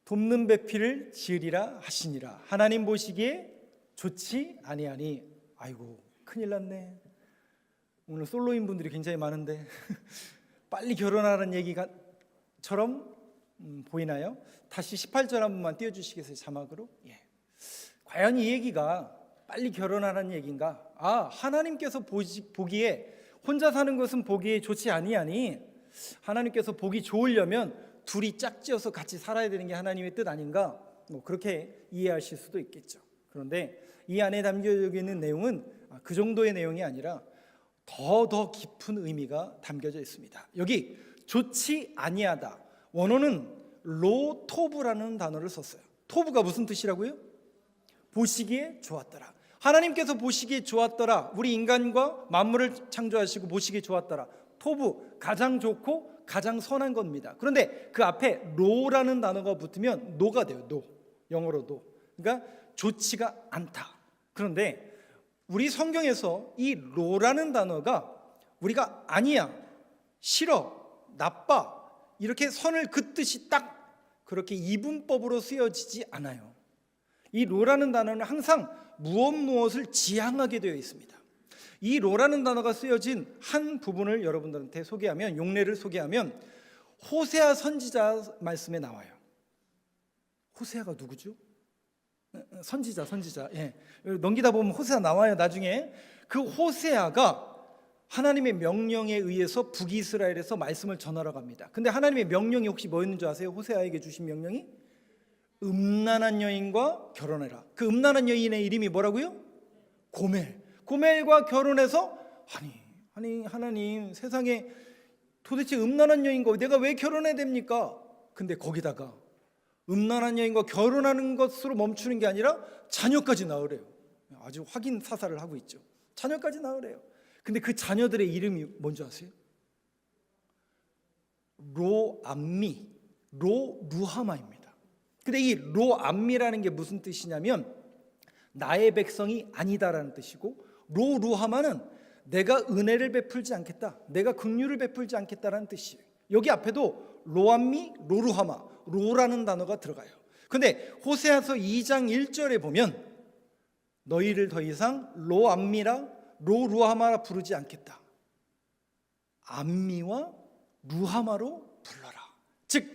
돕는 배필을 지으리라 하시니라. 하나님 보시기에 좋지 아니하니. 아이고 큰일 났네. 오늘 솔로인 분들이 굉장히 많은데 빨리 결혼하라는 얘기가처럼 보이나요? 다시 18절 한 번만 띄워주시겠어요? 자막으로. 예. 과연 이 얘기가 빨리 결혼하라는 얘기인가? 하나님께서 보기에 혼자 사는 것은 보기에 좋지 아니하니 하나님께서 보기 좋으려면 둘이 짝지어서 같이 살아야 되는 게 하나님의 뜻 아닌가? 그렇게 이해하실 수도 있겠죠. 그런데 이 안에 담겨져 있는 내용은 그 정도의 내용이 아니라 더 깊은 의미가 담겨져 있습니다. 여기 좋지 아니하다, 원어는 로토브라는 단어를 썼어요. 토브가 무슨 뜻이라고요? 보시기에 좋았더라. 하나님께서 보시기에 좋았더라. 우리 인간과 만물을 창조하시고 보시기에 좋았더라. 토브, 가장 좋고 가장 선한 겁니다. 그런데 그 앞에 로라는 단어가 붙으면 노가 돼요. 노, 영어로 노. 그러니까 좋지가 않다. 그런데 우리 성경에서 이 로라는 단어가 우리가 아니야, 싫어, 나빠 이렇게 선을 긋듯이 딱 그렇게 이분법으로 쓰여지지 않아요. 이 로라는 단어는 항상 무엇을 지향하게 되어 있습니다. 이 로라는 단어가 쓰여진 한 부분을 여러분들한테 소개하면, 용례를 소개하면 호세아 선지자 말씀에 나와요. 호세아가 누구죠? 선지자. 예. 넘기다 보면 호세아 나와요. 나중에 그 호세아가 하나님의 명령에 의해서 북이스라엘에서 말씀을 전하러 갑니다. 근데 하나님의 명령이 혹시 뭐였는 줄 아세요? 호세아에게 주신 명령이 음란한 여인과 결혼해라. 그 음란한 여인의 이름이 뭐라고요? 고멜. 고멜과 결혼해서 아니 하나님, 세상에 도대체 음란한 여인과 내가 왜 결혼해야 됩니까? 근데 거기다가 음란한 여인과 결혼하는 것으로 멈추는 게 아니라 자녀까지 낳으래요. 아주 확인 사살을 하고 있죠. 자녀까지 낳으래요. 근데 그 자녀들의 이름이 뭔지 아세요? 로암미, 로루하마입니다. 근데 이 로암미라는 게 무슨 뜻이냐면 나의 백성이 아니다라는 뜻이고, 로루하마는 내가 은혜를 베풀지 않겠다, 내가 긍휼을 베풀지 않겠다라는 뜻이에요. 여기 앞에도 로암미, 로루하마, 로라는 단어가 들어가요. 근데 호세아서 2장 1절에 보면 너희를 더 이상 로암미라 로루하마라 부르지 않겠다, 암미와 루하마로 불러라. 즉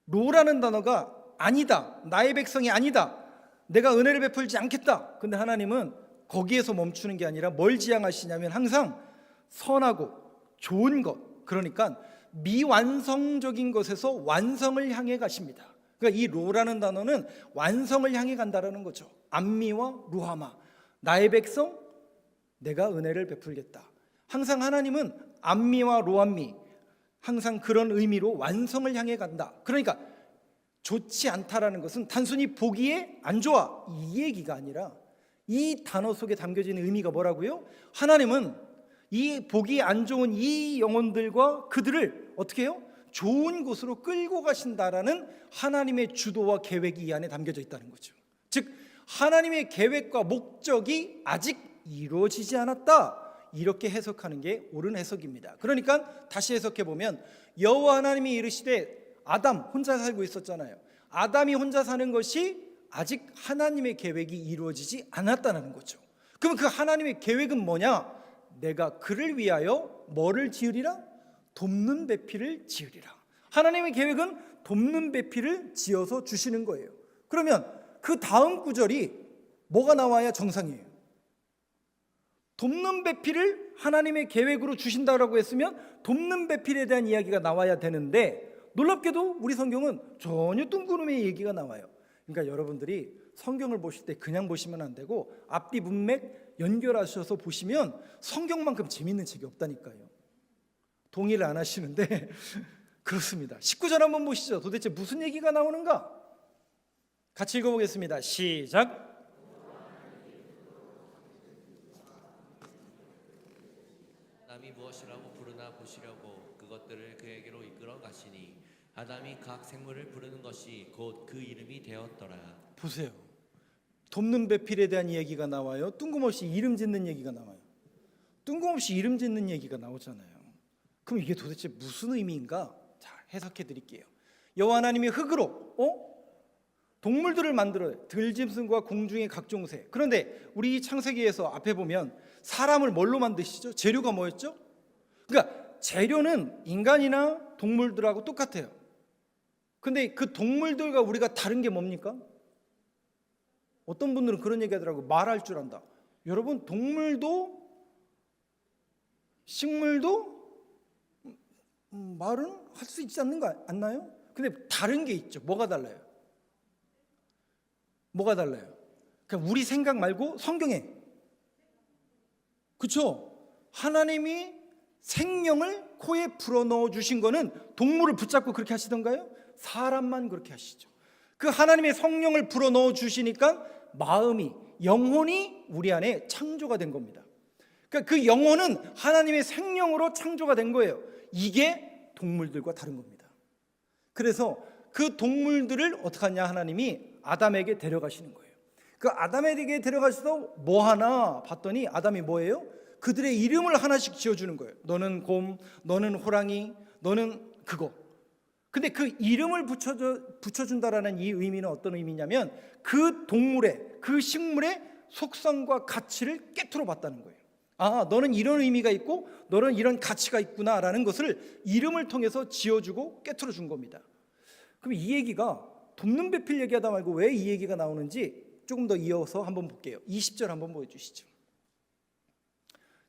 로라는 단어가 아니다, 나의 백성이 아니다, 내가 은혜를 베풀지 않겠다. 근데 하나님은 거기에서 멈추는 게 아니라 뭘 지향하시냐면 항상 선하고 좋은 것, 그러니까 미완성적인 것에서 완성을 향해 가십니다. 그러니까 이 로라는 단어는 완성을 향해 간다라는 거죠. 암미와 루하마, 나의 백성 내가 은혜를 베풀겠다. 항상 하나님은 암미와 로암미, 항상 그런 의미로 완성을 향해 간다. 그러니까 좋지 않다라는 것은 단순히 보기에 안 좋아 이 얘기가 아니라 이 단어 속에 담겨진 의미가 뭐라고요? 하나님은 이 보기 안 좋은 이 영혼들과 그들을 어떻게 해요? 좋은 곳으로 끌고 가신다라는 하나님의 주도와 계획이 이 안에 담겨져 있다는 거죠. 즉 하나님의 계획과 목적이 아직 이루어지지 않았다, 이렇게 해석하는 게 옳은 해석입니다. 그러니까 다시 해석해 보면 여호와 하나님이 이르시되 아담 혼자 살고 있었잖아요. 아담이 혼자 사는 것이 아직 하나님의 계획이 이루어지지 않았다는 거죠. 그럼 그 하나님의 계획은 뭐냐? 내가 그를 위하여 뭐를 지으리라? 돕는 배필을 지으리라. 하나님의 계획은 돕는 배필을 지어서 주시는 거예요. 그러면 그 다음 구절이 뭐가 나와야 정상이에요? 돕는 배필을 하나님의 계획으로 주신다라고 했으면 돕는 배필에 대한 이야기가 나와야 되는데, 놀랍게도 우리 성경은 전혀 뜬구름의 얘기가 나와요. 그러니까 여러분들이 성경을 보실 때 그냥 보시면 안 되고 앞뒤 문맥 연결하셔서 보시면 성경만큼 재밌는 책이 없다니까요. 동의를 안 하시는데 그렇습니다. 19절 한번 보시죠. 도대체 무슨 얘기가 나오는가? 같이 읽어보겠습니다. 시작. 아담이 무엇이라고 부르나 보시려고 그것들을 그에게로 이끌어 가시니 아담이 각 생물을 부르는 것이 곧 그 이름이 되었더라. 보세요. 돕는 배필에 대한 이야기가 나와요. 뜬금없이 이름 짓는 얘기가 나와요. 뜬금없이 이름 짓는 얘기가 나오잖아요. 그럼 이게 도대체 무슨 의미인가? 자, 해석해 드릴게요. 여호와 하나님이 흙으로 동물들을 만들어요. 들짐승과 공중의 각종 새. 그런데 우리 창세기에서 앞에 보면 사람을 뭘로 만드시죠? 재료가 뭐였죠? 그러니까 재료는 인간이나 동물들하고 똑같아요. 근데 그 동물들과 우리가 다른 게 뭡니까? 어떤 분들은 그런 얘기 하더라고요. 말할 줄 안다. 여러분, 동물도 식물도 말은 할 수 있지 않나요? 근데 다른 게 있죠. 뭐가 달라요? 뭐가 달라요? 그러니까 우리 생각 말고 성경에, 그렇죠? 하나님이 생명을 코에 불어넣어 주신 거는 동물을 붙잡고 그렇게 하시던가요? 사람만 그렇게 하시죠. 그 하나님의 성령을 불어넣어 주시니까 마음이, 영혼이 우리 안에 창조가 된 겁니다. 그러니까 그 영혼은 하나님의 생명으로 창조가 된 거예요. 이게 동물들과 다른 겁니다. 그래서 그 동물들을 어떻게 하냐, 하나님이 아담에게 데려가시는 거예요. 그 아담에게 데려가셔서 뭐 하나 봤더니 아담이 뭐예요? 그들의 이름을 하나씩 지어주는 거예요. 너는 곰, 너는 호랑이, 너는 그거. 근데 그 이름을 붙여준다라는 이 의미는 어떤 의미냐면 그 동물의, 그 식물의 속성과 가치를 깨트려 봤다는 거예요. 아, 너는 이런 의미가 있고 너는 이런 가치가 있구나라는 것을 이름을 통해서 지어주고 깨트려 준 겁니다. 그럼 이 얘기가 돕는 배필 얘기하다 말고 왜 이 얘기가 나오는지 조금 더 이어서 한번 볼게요. 20절 한번 보여주시죠.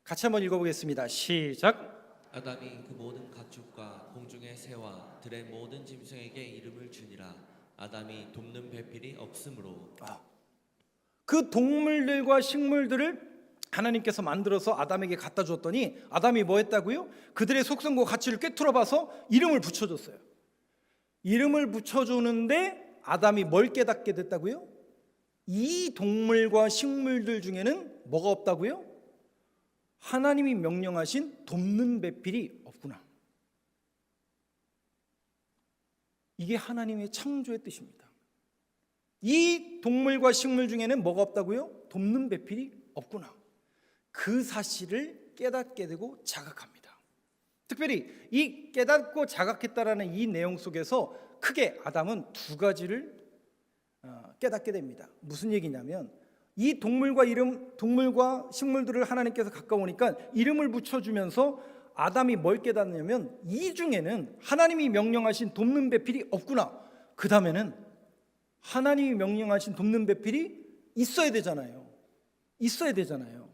같이 한번 읽어보겠습니다. 시작. 아담이 그 모든 가축과 공중의 새와 들의 모든 짐승에게 이름을 주니라. 아담이 돕는 배필이 없으므로. 그 동물들과 식물들을 하나님께서 만들어서 아담에게 갖다 줬더니 아담이 뭐 했다고요? 그들의 속성과 가치를 꿰뚫어 봐서 이름을 붙여줬어요. 이름을 붙여주는데 아담이 뭘 깨닫게 됐다고요? 이 동물과 식물들 중에는 뭐가 없다고요? 하나님이 명령하신 돕는 배필이 없구나. 이게 하나님의 창조의 뜻입니다. 이 동물과 식물 중에는 뭐가 없다고요? 돕는 배필이 없구나. 그 사실을 깨닫게 되고 자각합니다. 특별히 이 깨닫고 자각했다라는 이 내용 속에서 크게 아담은 두 가지를 깨닫게 됩니다. 무슨 얘기냐면 이 동물과 식물들을 하나님께서 가까우니까 이름을 붙여주면서 아담이 뭘 깨닫냐면 이 중에는 하나님이 명령하신 돕는 배필이 없구나. 그 다음에는 하나님이 명령하신 돕는 배필이 있어야 되잖아요. 있어야 되잖아요.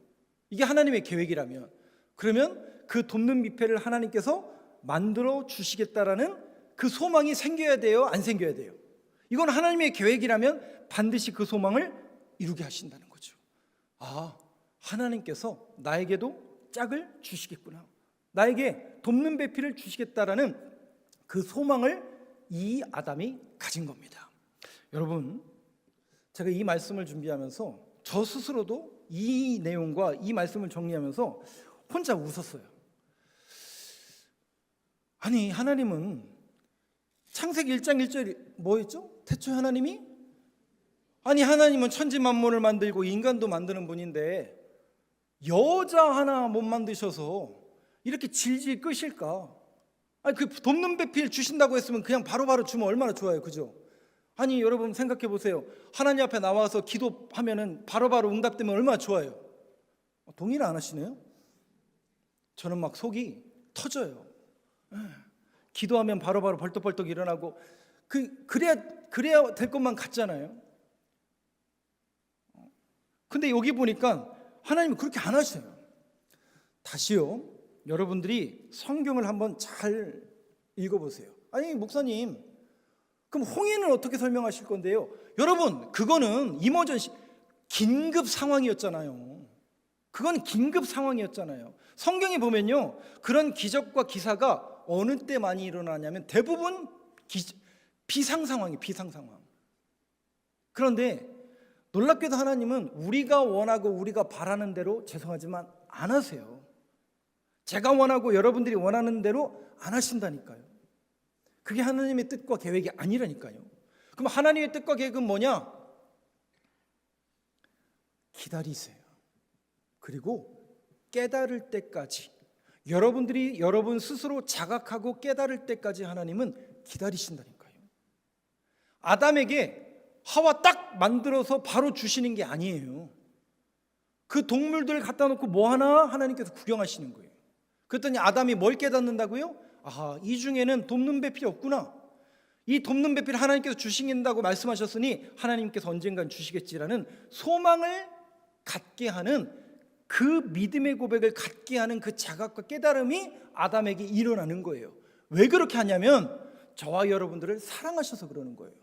이게 하나님의 계획이라면, 그러면 그 돕는 배필을 하나님께서 만들어 주시겠다라는 그 소망이 생겨야 돼요? 안 생겨야 돼요? 이건 하나님의 계획이라면 반드시 그 소망을 이루게 하신다는 거죠. 아, 하나님께서 나에게도 짝을 주시겠구나. 나에게 돕는 배필을 주시겠다라는 그 소망을 이 아담이 가진 겁니다. 여러분, 제가 이 말씀을 준비하면서 저 스스로도 이 내용과 이 말씀을 정리하면서 혼자 웃었어요. 아니, 하나님은 창세기 1장 1절이 뭐였죠? 태초에 하나님이? 아니, 하나님은 천지 만물을 만들고 인간도 만드는 분인데 여자 하나 못 만드셔서 이렇게 질질 끄실까? 아니, 그 돕는 배필 주신다고 했으면 그냥 바로바로 주면 얼마나 좋아요, 그죠? 아니, 여러분 생각해 보세요. 하나님 앞에 나와서 기도하면은 바로바로 응답되면 얼마나 좋아요. 동의를 안 하시네요? 저는 막 속이 터져요. 기도하면 바로바로 벌떡벌떡 일어나고 그래야 될 것만 같잖아요. 근데 여기 보니까 하나님은 그렇게 안 하세요. 다시요, 여러분들이 성경을 한번 잘 읽어보세요. 아니, 목사님, 그럼 홍해는 어떻게 설명하실 건데요? 여러분, 그거는 이머전시, 긴급 상황이었잖아요. 그건 긴급 상황이었잖아요. 성경에 보면요, 그런 기적과 기사가 어느 때 많이 일어나냐면 대부분 비상 상황이에요. 비상 상황. 그런데 놀랍게도 하나님은 우리가 원하고 우리가 바라는 대로, 죄송하지만 안 하세요. 제가 원하고 여러분들이 원하는 대로 안 하신다니까요. 그게 하나님의 뜻과 계획이 아니라니까요. 그럼 하나님의 뜻과 계획은 뭐냐? 기다리세요. 그리고 깨달을 때까지, 여러분들이 여러분 스스로 자각하고 깨달을 때까지 하나님은 기다리신다니까요. 아담에게 하와 딱 만들어서 바로 주시는 게 아니에요. 그 동물들 갖다 놓고 뭐 하나 하나님께서 구경하시는 거예요. 그랬더니 아담이 뭘 깨닫는다고요? 아하, 이 중에는 돕는 배필이 없구나. 이 돕는 배필을 하나님께서 주신다고 말씀하셨으니 하나님께서 언젠간 주시겠지라는 소망을 갖게 하는, 그 믿음의 고백을 갖게 하는 그 자각과 깨달음이 아담에게 일어나는 거예요. 왜 그렇게 하냐면 저와 여러분들을 사랑하셔서 그러는 거예요.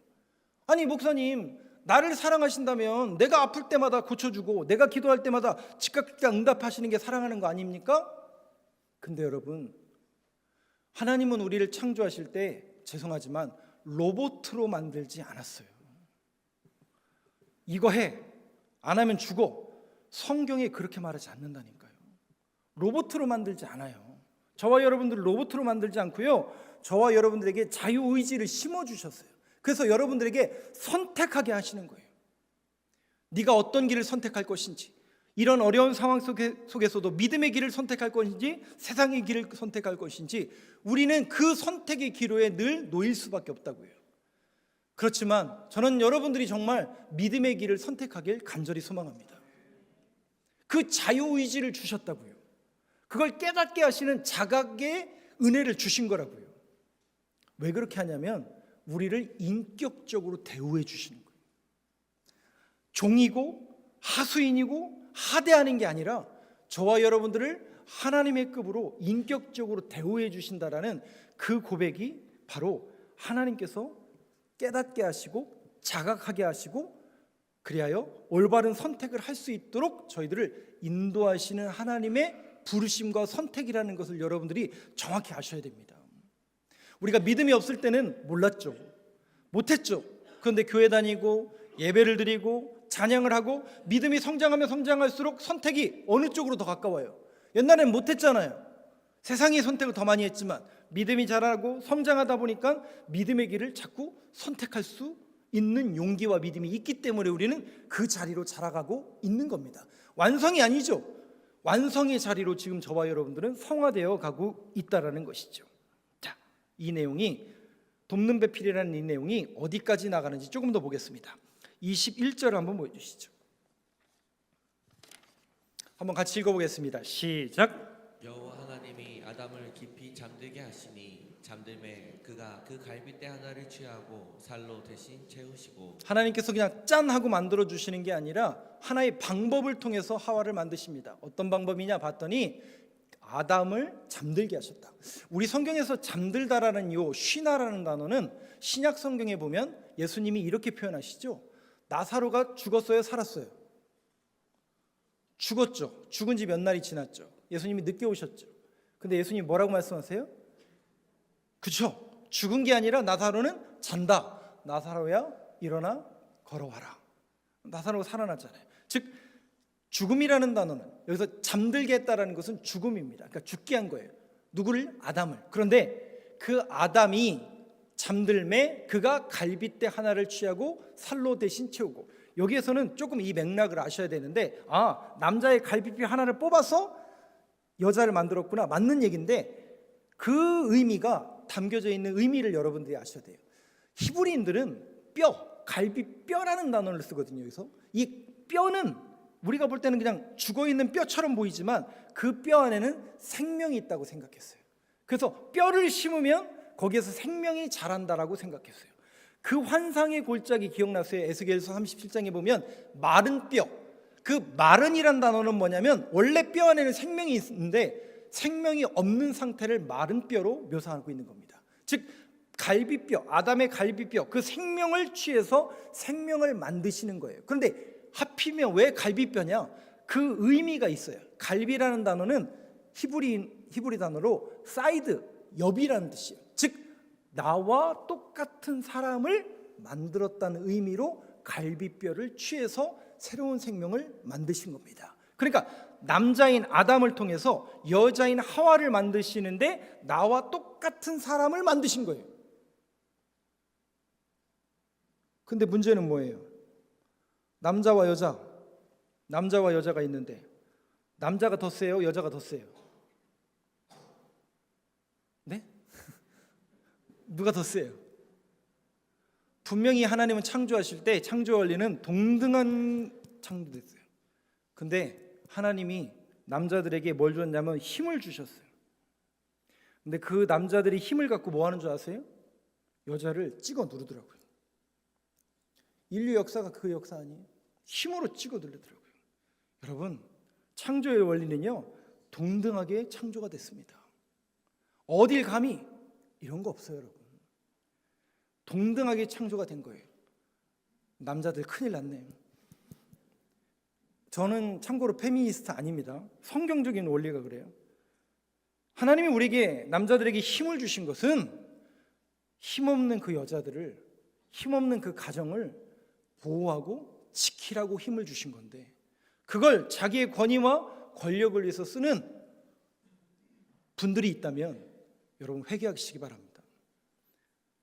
아니 목사님, 나를 사랑하신다면 내가 아플 때마다 고쳐주고 내가 기도할 때마다 즉각 응답하시는 게 사랑하는 거 아닙니까? 근데 여러분, 하나님은 우리를 창조하실 때 죄송하지만 로봇으로 만들지 않았어요. 이거 해, 안 하면 죽어. 성경에 그렇게 말하지 않는다니까요. 로봇으로 만들지 않아요. 저와 여러분들을 로봇으로 만들지 않고요, 저와 여러분들에게 자유의지를 심어주셨어요. 그래서 여러분들에게 선택하게 하시는 거예요. 네가 어떤 길을 선택할 것인지, 이런 어려운 상황 속에서도 믿음의 길을 선택할 것인지 세상의 길을 선택할 것인지 우리는 그 선택의 기로에 늘 놓일 수밖에 없다고요. 그렇지만 저는 여러분들이 정말 믿음의 길을 선택하길 간절히 소망합니다. 그 자유의지를 주셨다고요. 그걸 깨닫게 하시는 자각의 은혜를 주신 거라고요. 왜 그렇게 하냐면 우리를 인격적으로 대우해 주시는 거예요. 종이고 하수인이고 하대하는 게 아니라 저와 여러분들을 하나님의 급으로 인격적으로 대우해 주신다라는 그 고백이 바로 하나님께서 깨닫게 하시고 자각하게 하시고 그리하여 올바른 선택을 할 수 있도록 저희들을 인도하시는 하나님의 부르심과 선택이라는 것을 여러분들이 정확히 아셔야 됩니다. 우리가 믿음이 없을 때는 몰랐죠. 못했죠. 그런데 교회 다니고 예배를 드리고 찬양을 하고 믿음이 성장하면 성장할수록 선택이 어느 쪽으로 더 가까워요? 옛날엔 못했잖아요. 세상이 선택을 더 많이 했지만 믿음이 자라고 성장하다 보니까 믿음의 길을 자꾸 선택할 수 있는 용기와 믿음이 있기 때문에 우리는 그 자리로 자라가고 있는 겁니다. 완성이 아니죠. 완성의 자리로 지금 저와 여러분들은 성화되어 가고 있다라는 것이죠. 자, 이 내용이 돕는 배필이라는 이 내용이 어디까지 나가는지 조금 더 보겠습니다. 21절 한번 보여주시죠. 한번 같이 읽어보겠습니다. 시작. 여호와 하나님이 아담을 깊이 잠들게 하시니 잠들매 그가 그 갈빗대 하나를 취하고 살로 대신 채우시고. 하나님께서 그냥 짠 하고 만들어 주시는 게 아니라 하나의 방법을 통해서 하와를 만드십니다. 어떤 방법이냐 봤더니 아담을 잠들게 하셨다. 우리 성경에서 잠들다라는 요 쉬나라는 단어는 신약 성경에 보면 예수님이 이렇게 표현하시죠. 나사로가 죽었어요, 살았어요? 죽었죠. 죽은 지 몇 날이 지났죠. 예수님이 늦게 오셨죠. 근데 예수님이 뭐라고 말씀하세요? 그렇죠. 죽은 게 아니라 나사로는 잔다. 나사로야 일어나 걸어와라. 나사로가 살아났잖아요. 즉 죽음이라는 단어는 여기서 잠들게 했다라는 것은 죽음입니다. 그러니까 죽게 한 거예요. 누구를? 아담을. 그런데 그 아담이 잠들매 그가 갈빗대 하나를 취하고 살로 대신 채우고. 여기에서는 조금 이 맥락을 아셔야 되는데, 남자의 갈빗대 하나를 뽑아서 여자를 만들었구나, 맞는 얘기인데 그 의미가 담겨져 있는 의미를 여러분들이 아셔야 돼요. 히브리인들은 뼈, 갈빗뼈라는 단어를 쓰거든요. 여기서 이 뼈는 우리가 볼 때는 그냥 죽어있는 뼈처럼 보이지만 그 뼈 안에는 생명이 있다고 생각했어요. 그래서 뼈를 심으면 거기에서 생명이 자란다라고 생각했어요. 그 환상의 골짜기 기억나세요? 에스겔서 37장에 보면 마른 뼈, 그 마른이란 단어는 뭐냐면 원래 뼈 안에는 생명이 있는데 생명이 없는 상태를 마른 뼈로 묘사하고 있는 겁니다. 즉 갈비뼈, 아담의 갈비뼈, 그 생명을 취해서 생명을 만드시는 거예요. 그런데 하필이면 왜 갈비뼈냐? 그 의미가 있어요. 갈비라는 단어는 히브리 단어로 사이드, 옆이라는 뜻이에요. 즉 나와 똑같은 사람을 만들었다는 의미로 갈비뼈를 취해서 새로운 생명을 만드신 겁니다. 그러니까 남자인 아담을 통해서 여자인 하와를 만드시는데 나와 똑같은 사람을 만드신 거예요. 근데 문제는 뭐예요? 남자와 여자가 있는데 남자가 더 세요? 여자가 더 세요? 네? 누가 더 세요? 분명히 하나님은 창조하실 때 창조 원리는 동등한 창조됐어요. 근데 하나님이 남자들에게 뭘 줬냐면 힘을 주셨어요. 근데 그 남자들이 힘을 갖고 뭐 하는 줄 아세요? 여자를 찍어 누르더라고요. 인류 역사가 그 역사 아니에요? 힘으로 찍어 누르더라고요. 여러분, 창조의 원리는요, 동등하게 창조가 됐습니다. 어딜 감히 이런 거 없어요, 여러분. 동등하게 창조가 된 거예요. 남자들 큰일 났네요. 저는 참고로 페미니스트 아닙니다. 성경적인 원리가 그래요. 하나님이 우리에게 남자들에게 힘을 주신 것은 힘없는 그 여자들을, 힘없는 그 가정을 보호하고 지키라고 힘을 주신 건데, 그걸 자기의 권위와 권력을 위해서 쓰는 분들이 있다면 여러분 회개하시기 바랍니다.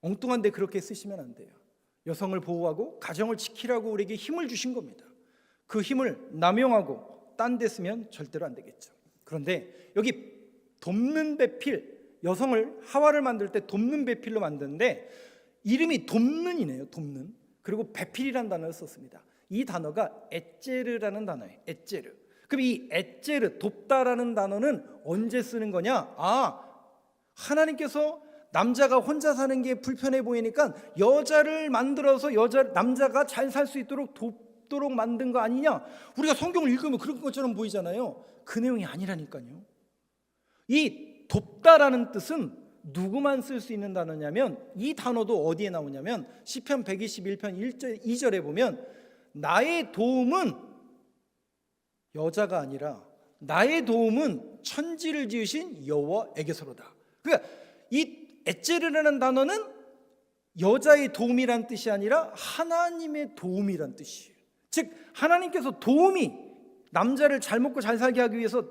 엉뚱한데 그렇게 쓰시면 안 돼요. 여성을 보호하고 가정을 지키라고 우리에게 힘을 주신 겁니다. 그 힘을 남용하고 딴 데 쓰면 절대로 안 되겠죠. 그런데 여기 돕는 배필, 여성을 하와를 만들 때 돕는 배필로 만드는데 이름이 돕는이네요. 돕는. 그리고 배필이라는 단어를 썼습니다. 이 단어가 에제르라는 단어예요. 에제르. 그럼 이 에제르, 돕다라는 단어는 언제 쓰는 거냐? 하나님께서 남자가 혼자 사는 게 불편해 보이니까 여자를 만들어서 남자가 잘 살 수 있도록 돕도록 만든 거 아니냐? 우리가 성경을 읽으면 그런 것처럼 보이잖아요. 그 내용이 아니라니까요. 이 돕다라는 뜻은 누구만 쓸 수 있는 단어냐면, 이 단어도 어디에 나오냐면 시편 121편 1절 2절에 보면 나의 도움은 여자가 아니라 나의 도움은 천지를 지으신 여호와에게서로다. 그러니까 이 에제르라는 단어는 여자의 도움이란 뜻이 아니라 하나님의 도움이란 뜻이에요. 즉 하나님께서 도움이, 남자를 잘 먹고 잘 살게 하기 위해서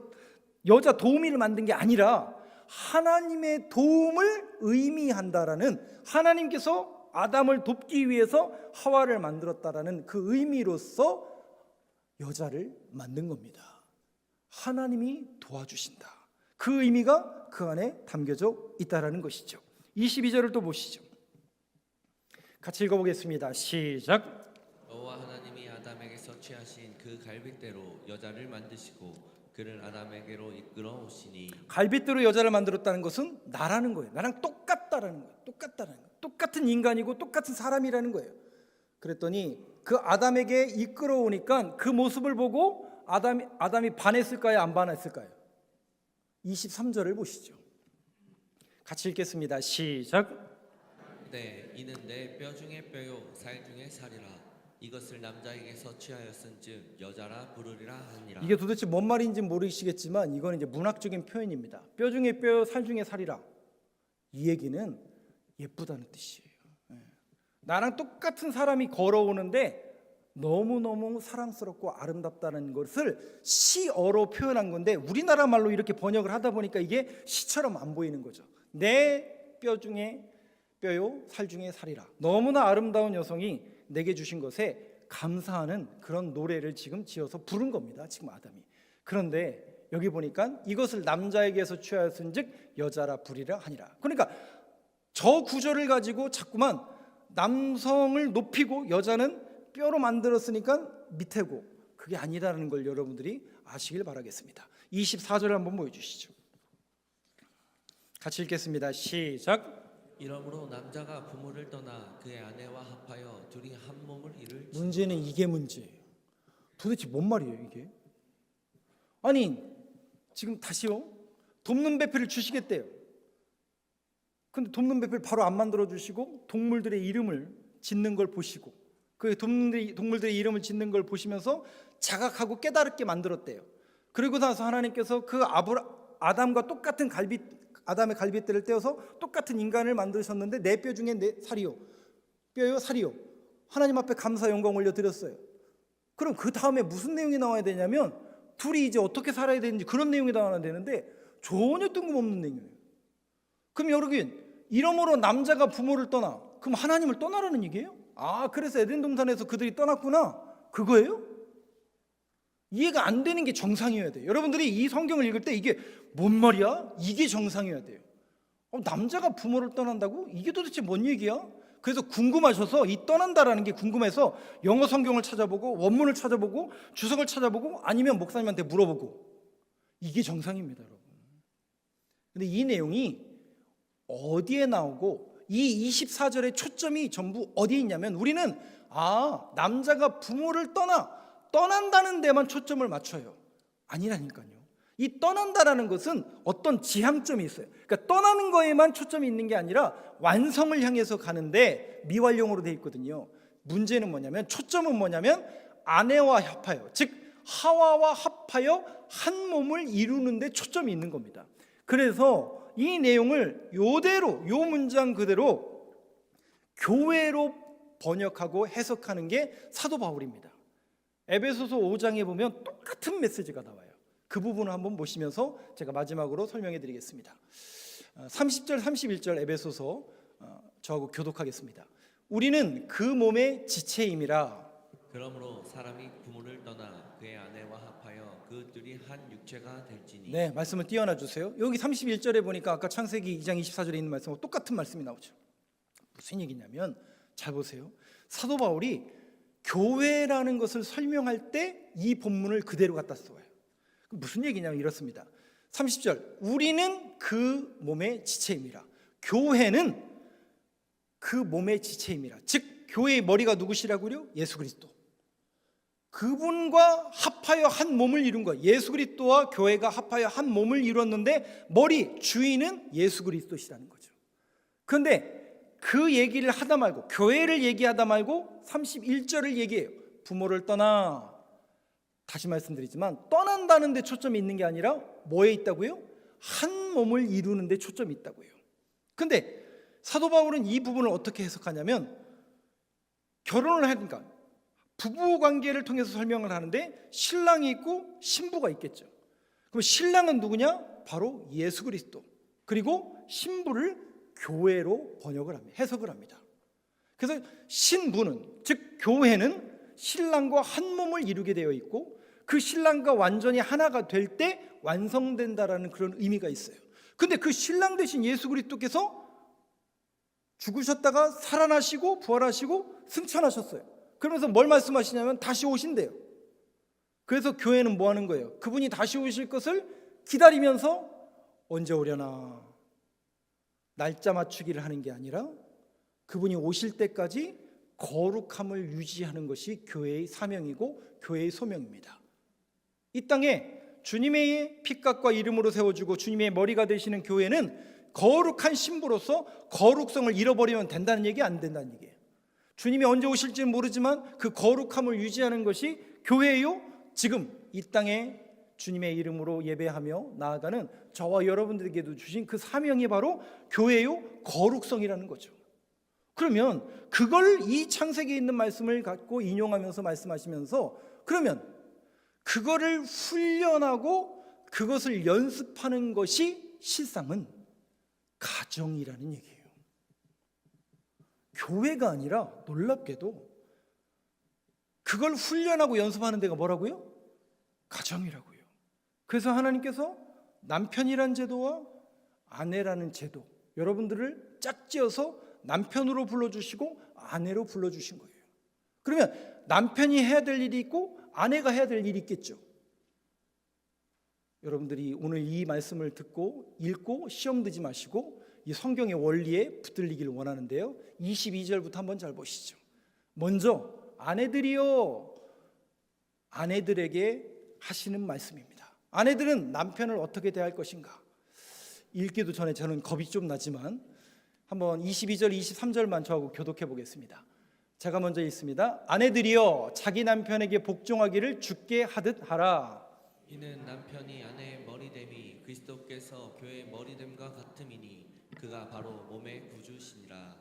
여자 도우미를 만든 게 아니라 하나님의 도움을 의미한다라는, 하나님께서 아담을 돕기 위해서 하와를 만들었다라는 그 의미로서 여자를 만든 겁니다. 하나님이 도와주신다. 그 의미가 그 안에 담겨져 있다라는 것이죠. 22절을 또 보시죠. 같이 읽어보겠습니다. 시작. 여호와 하나님이 아담에게서 취하신 그 갈빗대로 여자를 만드시고 그를 아담에게로 이끌어 오시니. 갈빗대로 여자를 만들었다는 것은 나라는 거예요. 나랑 똑같다라는 거예요. 똑같다라는 거예요. 똑같은 인간이고 똑같은 사람이라는 거예요. 그랬더니 그 아담에게 이끌어 오니까 그 모습을 보고 아담이 반했을까요? 안 반했을까요? 23절을 보시죠. 같이 읽겠습니다. 시작. 네, 이는 내 뼈 중에 뼈요 살 중에 살이라. 이것을 남자에게서 취하였은즉 여자라 부르리라 하니라. 이게 도대체 뭔 말인지 모르시겠지만 이건 이제 문학적인 표현입니다. 뼈 중에 뼈요 살 중에 살이라. 이 얘기는 예쁘다는 뜻이에요. 나랑 똑같은 사람이 걸어오는데 너무너무 사랑스럽고 아름답다는 것을 시어로 표현한 건데 우리나라 말로 이렇게 번역을 하다 보니까 이게 시처럼 안 보이는 거죠. 내 뼈 중에 뼈요 살 중에 살이라. 너무나 아름다운 여성이 내게 주신 것에 감사하는 그런 노래를 지금 지어서 부른 겁니다. 지금 아담이. 그런데 여기 보니까 이것을 남자에게서 취하였은즉 여자라 부리라 하니라. 그러니까 저 구절을 가지고 자꾸만 남성을 높이고 여자는 뼈로 만들었으니까 밑에고, 그게 아니라는 걸 여러분들이 아시길 바라겠습니다. 24절을 한번 보여주시죠. 같이 읽겠습니다. 시작. 이러므로 남자가 부모를 떠나 그의 아내와 합하여 둘이 한 몸을 이룰. 문제는 이게 문제예요. 도대체 뭔 말이에요 이게? 아니 지금 다시요, 돕는 배필을 주시겠대요. 근데 돕는 배필 바로 안 만들어 주시고 동물들의 이름을 짓는 걸 보시고, 그 동물들의 이름을 짓는 걸 보시면서 자각하고 깨달게 만들었대요. 그리고 나서 하나님께서 그 아담과 똑같은 아담의 갈빗대를 떼어서 똑같은 인간을 만드셨는데 내 뼈 중에 내 살이요 뼈요 살이요. 하나님 앞에 감사 영광 올려드렸어요. 그럼 그 다음에 무슨 내용이 나와야 되냐면 둘이 이제 어떻게 살아야 되는지 그런 내용이 나와야 되는데 전혀 뜬금없는 내용이에요. 그럼 여러분, 이러므로 남자가 부모를 떠나, 그럼 하나님을 떠나라는 얘기예요? 그래서 에덴 동산에서 그들이 떠났구나, 그거예요? 이해가 안 되는 게 정상이어야 돼요. 여러분들이 이 성경을 읽을 때 이게 뭔 말이야? 이게 정상이어야 돼요. 남자가 부모를 떠난다고? 이게 도대체 뭔 얘기야? 그래서 궁금하셔서 이 떠난다라는 게 궁금해서 영어 성경을 찾아보고 원문을 찾아보고 주석을 찾아보고 아니면 목사님한테 물어보고, 이게 정상입니다, 여러분. 근데 이 내용이 어디에 나오고 이 24절의 초점이 전부 어디에 있냐면, 우리는 남자가 부모를 떠난다는 데만 초점을 맞춰요. 아니라니까요. 이 떠난다라는 것은 어떤 지향점이 있어요. 그러니까 떠나는 거에만 초점이 있는 게 아니라 완성을 향해서 가는데 미완료로 되어 있거든요. 문제는 뭐냐면, 초점은 뭐냐면 아내와 합하여, 즉 하와와 합하여 한 몸을 이루는 데 초점이 있는 겁니다. 그래서 이 내용을 요대로, 요 문장 그대로 교회로 번역하고 해석하는 게 사도 바울입니다. 에베소서 5장에 보면 똑같은 메시지가 나와요. 그 부분을 한번 보시면서 제가 마지막으로 설명해 드리겠습니다. 30절 31절 에베소서 저하고 교독하겠습니다. 우리는 그 몸의 지체임이라. 그러므로 사람이 부모를 떠나 그의 아내와 합하여 그들이 한 육체가 될지니. 네, 말씀을 띄워놔 주세요. 여기 31절에 보니까 아까 창세기 2장 24절에 있는 말씀하고 똑같은 말씀이 나오죠. 무슨 얘기냐면, 잘 보세요. 사도 바울이 교회라는 것을 설명할 때 이 본문을 그대로 갖다 써요. 무슨 얘기냐면 이렇습니다. 30절, 우리는 그 몸의 지체임이라. 교회는 그 몸의 지체임이라. 즉 교회의 머리가 누구시라고요? 예수 그리스도. 그분과 합하여 한 몸을 이룬 거예요. 예수 그리스도와 교회가 합하여 한 몸을 이뤘는데 머리, 주인은 예수 그리스도시라는 거죠. 그런데 그 얘기를 하다 말고, 교회를 얘기하다 말고 31절을 얘기해요. 부모를 떠나. 다시 말씀드리지만 떠난다는 데 초점이 있는 게 아니라 뭐에 있다고요? 한 몸을 이루는 데 초점이 있다고요. 근데 사도 바울은 이 부분을 어떻게 해석하냐면, 결혼을 하니까 부부 관계를 통해서 설명을 하는데 신랑이 있고 신부가 있겠죠. 그럼 신랑은 누구냐? 바로 예수 그리스도. 그리고 신부를 교회로 번역을 합니다. 해석을 합니다. 그래서 신부는, 즉 교회는 신랑과 한 몸을 이루게 되어 있고, 그 신랑과 완전히 하나가 될 때 완성된다라는 그런 의미가 있어요. 근데 그 신랑 되신 예수 그리스도께서 죽으셨다가 살아나시고 부활하시고 승천하셨어요. 그러면서 뭘 말씀하시냐면 다시 오신대요. 그래서 교회는 뭐 하는 거예요? 그분이 다시 오실 것을 기다리면서 언제 오려나 날짜 맞추기를 하는 게 아니라 그분이 오실 때까지 거룩함을 유지하는 것이 교회의 사명이고 교회의 소명입니다. 이 땅에 주님의 피값과 이름으로 세워주고 주님의 머리가 되시는 교회는 거룩한 신부로서 거룩성을 잃어버리면 된다는 얘기, 안 된다는 얘기예요. 주님이 언제 오실지는 모르지만 그 거룩함을 유지하는 것이 교회요. 지금 이 땅에 주님의 이름으로 예배하며 나아가는 저와 여러분들에게도 주신 그 사명이 바로 교회요, 거룩성이라는 거죠. 그러면 그걸 이 창세기에 있는 말씀을 갖고 인용하면서 말씀하시면서, 그러면 그거를 훈련하고 그것을 연습하는 것이 실상은 가정이라는 얘기예요. 교회가 아니라 놀랍게도 그걸 훈련하고 연습하는 데가 뭐라고요? 가정이라고요. 그래서 하나님께서 남편이란 제도와 아내라는 제도, 여러분들을 짝지어서 남편으로 불러주시고 아내로 불러주신 거예요. 그러면 남편이 해야 될 일이 있고 아내가 해야 될 일이 있겠죠. 여러분들이 오늘 이 말씀을 듣고 읽고 시험 드지 마시고 이 성경의 원리에 붙들리길 원하는데요, 22절부터 한번 잘 보시죠. 먼저 아내들이요, 아내들에게 하시는 말씀입니다. 아내들은 남편을 어떻게 대할 것인가? 읽기도 전에 저는 겁이 좀 나지만 한번 22절 23절만 저하고 교독해 보겠습니다. 제가 먼저 읽습니다. 아내들이여 자기 남편에게 복종하기를 주께 하듯 하라. 이는 남편이 아내의 머리됨이 그리스도께서 교회의 머리됨과 같음이니 그가 바로 몸의 구주시니라.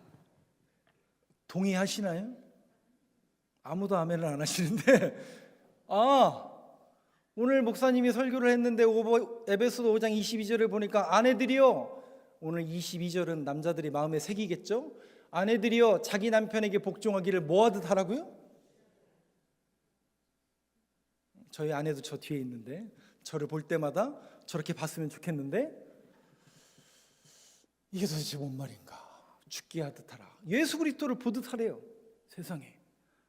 동의하시나요? 아무도 아멘을 안 하시는데 오늘 목사님이 설교를 했는데 에베소서 5장 22절을 보니까 아내들이여, 오늘 22절은 남자들이 마음에 새기겠죠? 아내들이여 자기 남편에게 복종하기를 뭐하듯 하라고요? 저희 아내도 저 뒤에 있는데 저를 볼 때마다 저렇게 봤으면 좋겠는데 이게 도대체 뭔 말인가? 죽게 하듯 하라. 예수 그리스도를 보듯 하래요, 세상에.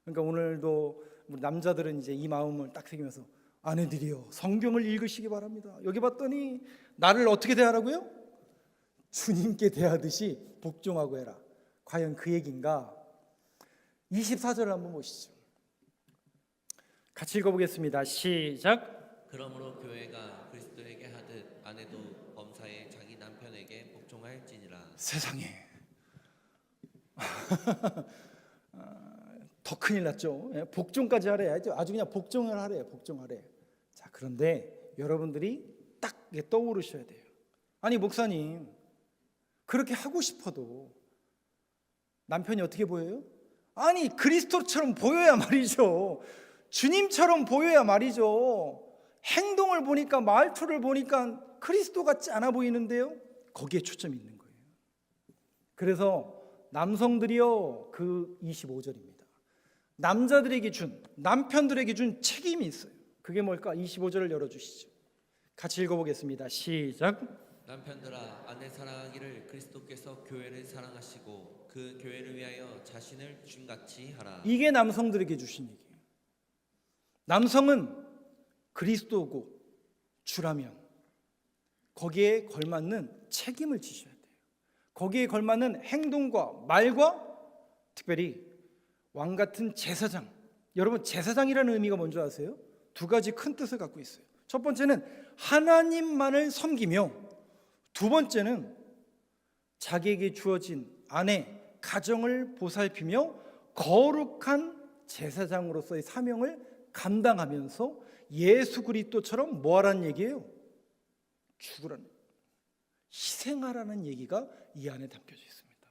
그러니까 오늘도 우리 남자들은 이제 이 마음을 딱 새기면서 아내들이요, 성경을 읽으시기 바랍니다. 여기 봤더니 나를 어떻게 대하라고요? 주님께 대하듯이 복종하고 해라. 과연 그 얘기인가? 24절을 한번 보시죠. 같이 읽어보겠습니다. 시작. 그러므로 교회가 그리스도에게 하듯 아내도 범사에 자기 남편에게 복종할지니라. 세상에. 더 큰일 났죠. 복종까지 하래. 아주 그냥 복종을 하래. 복종하래. 자, 그런데 여러분들이 딱 떠오르셔야 돼요. 아니 목사님, 그렇게 하고 싶어도 남편이 어떻게 보여요? 아니 그리스도처럼 보여야 말이죠. 주님처럼 보여야 말이죠. 행동을 보니까, 말투를 보니까 그리스도 같지 않아 보이는데요. 거기에 초점이 있는 거예요. 그래서 남성들이요, 그 25절입니다. 남자들에게 준, 남편들에게 준 책임이 있어요. 그게 뭘까? 25절을 열어주시죠. 같이 읽어보겠습니다. 시작. 남편들아, 아내 사랑하기를 그리스도께서 교회를 사랑하시고 그 교회를 위하여 자신을 주님같이 하라. 이게 남성들에게 주신 얘기예요. 남성은 그리스도고 주라면 거기에 걸맞는 책임을 지셔야 돼요. 거기에 걸맞는 행동과 말과 특별히 왕 같은 제사장. 여러분, 제사장이라는 의미가 뭔지 아세요? 두 가지 큰 뜻을 갖고 있어요. 첫 번째는 하나님만을 섬기며, 두 번째는 자기에게 주어진 아내, 가정을 보살피며 거룩한 제사장으로서의 사명을 감당하면서 예수 그리스도처럼 뭐하라는 얘기예요? 죽으라는, 희생하라는 얘기가 이 안에 담겨져 있습니다.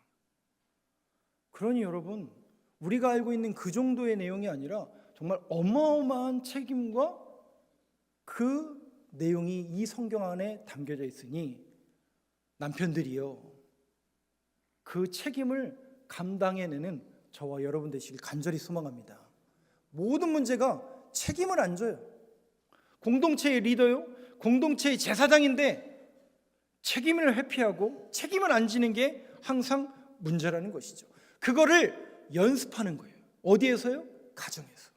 그러니 여러분, 우리가 알고 있는 그 정도의 내용이 아니라 정말 어마어마한 책임과 그 내용이 이 성경 안에 담겨져 있으니 남편들이요, 그 책임을 감당해내는 저와 여러분 되시길 간절히 소망합니다. 모든 문제가 책임을 안 져요. 공동체의 리더요, 공동체의 제사장인데 책임을 회피하고 책임을 안 지는 게 항상 문제라는 것이죠. 그거를 연습하는 거예요. 어디에서요? 가정에서.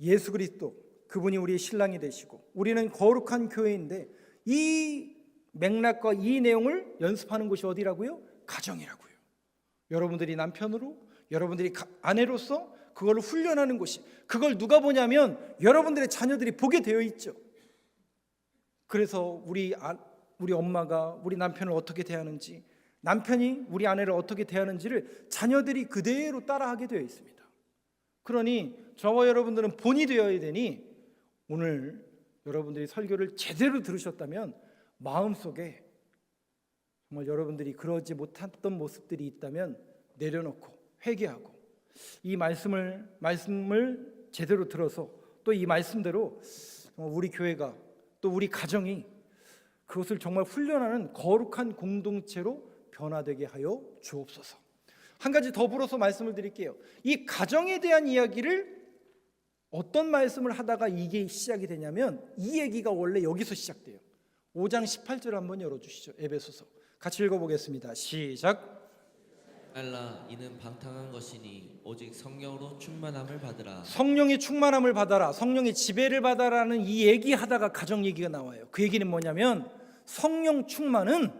예수 그리스도, 그분이 우리의 신랑이 되시고 우리는 거룩한 교회인데 이 맥락과 이 내용을 연습하는 곳이 어디라고요? 가정이라고요. 여러분들이 남편으로, 여러분들이 아내로서 그걸 훈련하는 곳이, 그걸 누가 보냐면 여러분들의 자녀들이 보게 되어 있죠. 그래서 우리 엄마가 우리 남편을 어떻게 대하는지, 남편이 우리 아내를 어떻게 대하는지를 자녀들이 그대로 따라하게 되어 있습니다. 그러니 저와 여러분들은 본이 되어야 되니, 오늘 여러분들이 설교를 제대로 들으셨다면 마음속에 정말 여러분들이 그러지 못했던 모습들이 있다면 내려놓고 회개하고 이 말씀을 제대로 들어서 또 이 말씀대로 우리 교회가 또 우리 가정이 그것을 정말 훈련하는 거룩한 공동체로 변화되게 하여 주옵소서. 한 가지 더불어서 말씀을 드릴게요. 이 가정에 대한 이야기를 어떤 말씀을 하다가 이게 시작이 되냐면, 이 얘기가 원래 여기서 시작돼요. 5장 18절 한번 열어주시죠. 에베소서 같이 읽어보겠습니다. 시작. 알라, 이는 방탕한 것이니 오직 성령으로 충만함을 받으라. 성령의 충만함을 받아라, 성령의 지배를 받아라는 이 얘기하다가 가정 얘기가 나와요. 그 얘기는 뭐냐면 성령 충만은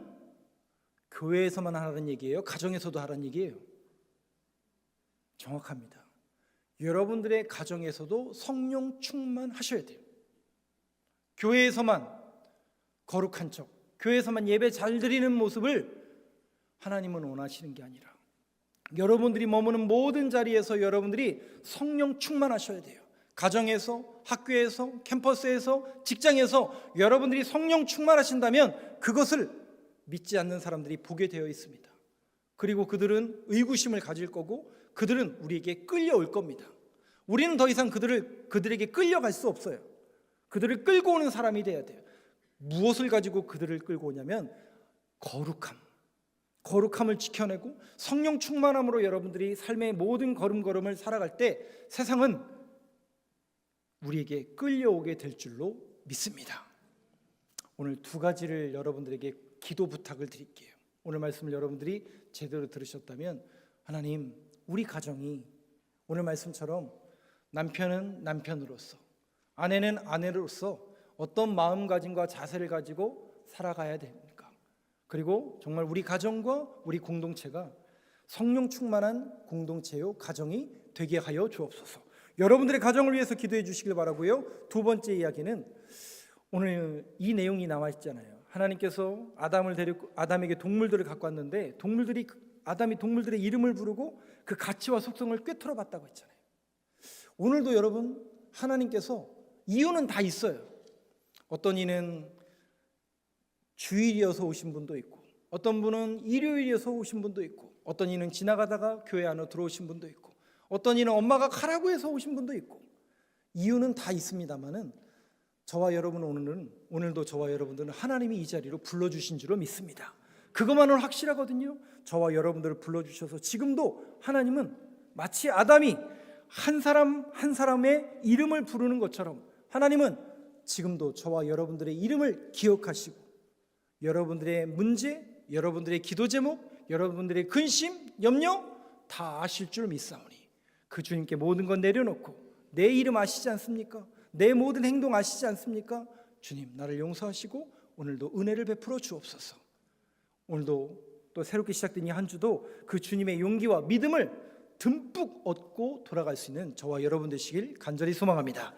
교회에서만 하라는 얘기예요? 가정에서도 하라는 얘기예요? 정확합니다. 여러분들의 가정에서도 성령 충만하셔야 돼요. 교회에서만 거룩한 척, 교회에서만 예배 잘 드리는 모습을 하나님은 원하시는 게 아니라 여러분들이 머무는 모든 자리에서 여러분들이 성령 충만하셔야 돼요. 가정에서, 학교에서, 캠퍼스에서, 직장에서 여러분들이 성령 충만하신다면 그것을 믿지 않는 사람들이 보게 되어 있습니다. 그리고 그들은 의구심을 가질 거고 그들은 우리에게 끌려올 겁니다. 우리는 더 이상 그들에게 끌려갈 수 없어요. 그들을 끌고 오는 사람이 돼야 돼요. 무엇을 가지고 그들을 끌고 오냐면 거룩함을 지켜내고 성령 충만함으로 여러분들이 삶의 모든 걸음걸음을 살아갈 때 세상은 우리에게 끌려오게 될 줄로 믿습니다. 오늘 두 가지를 여러분들에게 기도 부탁을 드릴게요. 오늘 말씀을 여러분들이 제대로 들으셨다면 하나님, 우리 가정이 오늘 말씀처럼 남편은 남편으로서, 아내는 아내로서 어떤 마음가짐과 자세를 가지고 살아가야 됩니까? 그리고 정말 우리 가정과 우리 공동체가 성령 충만한 공동체요 가정이 되게 하여 주옵소서. 여러분들의 가정을 위해서 기도해 주시길 바라고요. 두 번째 이야기는 오늘 이 내용이 나와 있잖아요. 하나님께서 아담에게 동물들을 갖고 왔는데 아담이 동물들의 이름을 부르고 그 가치와 속성을 꿰뚫어 봤다고 했잖아요. 오늘도 여러분, 하나님께서 이유는 다 있어요. 어떤 이는 주일이어서 오신 분도 있고, 어떤 분은 일요일이어서 오신 분도 있고, 어떤 이는 지나가다가 교회 안으로 들어오신 분도 있고, 어떤 이는 엄마가 가라고 해서 오신 분도 있고, 이유는 다 있습니다만은 오늘도 저와 여러분들은 하나님이 이 자리로 불러주신 줄로 믿습니다. 그것만은 확실하거든요. 저와 여러분들을 불러주셔서 지금도 하나님은 마치 아담이 한 사람 한 사람의 이름을 부르는 것처럼 하나님은 지금도 저와 여러분들의 이름을 기억하시고 여러분들의 문제, 여러분들의 기도 제목, 여러분들의 근심, 염려 다 아실 줄 믿사오니 그 주님께 모든 건 내려놓고 내 이름 아시지 않습니까? 내 모든 행동 아시지 않습니까? 주님, 나를 용서하시고 오늘도 은혜를 베풀어 주옵소서. 오늘도 또 새롭게 시작된 이 한 주도 그 주님의 용기와 믿음을 듬뿍 얻고 돌아갈 수 있는 저와 여러분 되시길 간절히 소망합니다.